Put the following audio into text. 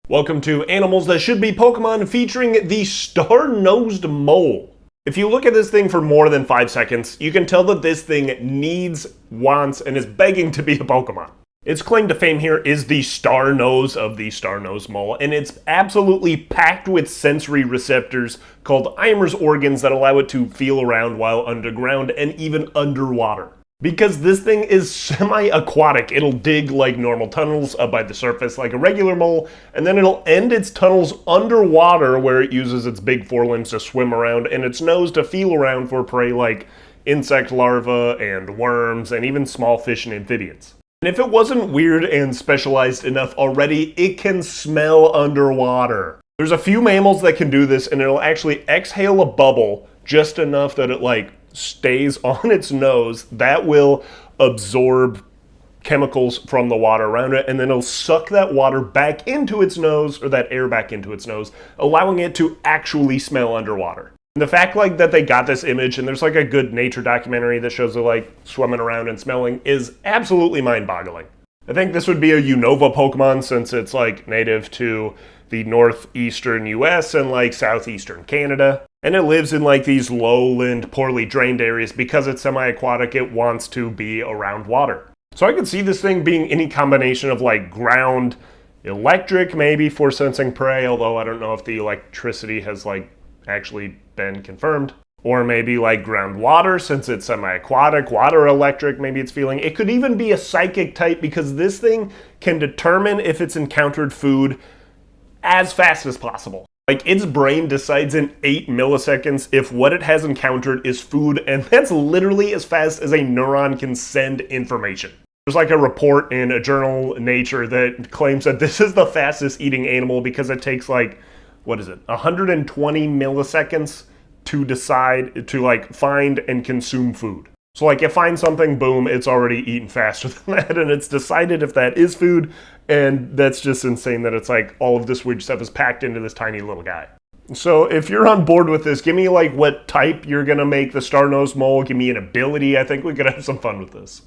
Welcome to Animals That Should Be Pokemon featuring the star-nosed mole. If you look at this thing for more than 5 seconds, you can tell that this thing needs, wants, and is begging to be a Pokemon. Its claim to fame here is the star nose of the star-nosed mole, and it's absolutely packed with sensory receptors called Eimer's organs that allow it to feel around while underground and even underwater. Because this thing is semi-aquatic, it'll dig like normal tunnels up by the surface like a regular mole, and then it'll end its tunnels underwater where it uses its big forelimbs to swim around and its nose to feel around for prey like insect larvae and worms and even small fish and amphibians. And if it wasn't weird and specialized enough already, it can smell underwater. There's a few mammals that can do this, and it'll actually exhale a bubble just enough that it stays on its nose. That will absorb chemicals from the water around it, and then it'll suck that water back into its nose, or that air back into its nose, allowing it to actually smell underwater. And the fact that they got this image, and there's a good nature documentary that shows it swimming around and smelling, is absolutely mind-boggling. I think this would be a Unova Pokemon since it's native to the northeastern US and southeastern Canada. And it lives in these lowland, poorly drained areas. Because it's semi-aquatic, it wants to be around water. So I could see this thing being any combination of ground electric, maybe for sensing prey, although I don't know if the electricity has actually been confirmed. Or maybe groundwater, since it's semi-aquatic, water electric, maybe it's feeling. It could even be a psychic type, because this thing can determine if it's encountered food as fast as possible. Its brain decides in 8 milliseconds if what it has encountered is food, and that's literally as fast as a neuron can send information. There's a report in a journal, Nature, that claims that this is the fastest eating animal because it takes 120 milliseconds to decide to find and consume food. So it finds something, boom, it's already eaten faster than that, and it's decided if that is food, and that's just insane that it's all of this weird stuff is packed into this tiny little guy. So if you're on board with this, give me what type you're gonna make the star-nosed mole, give me an ability. I think we could have some fun with this.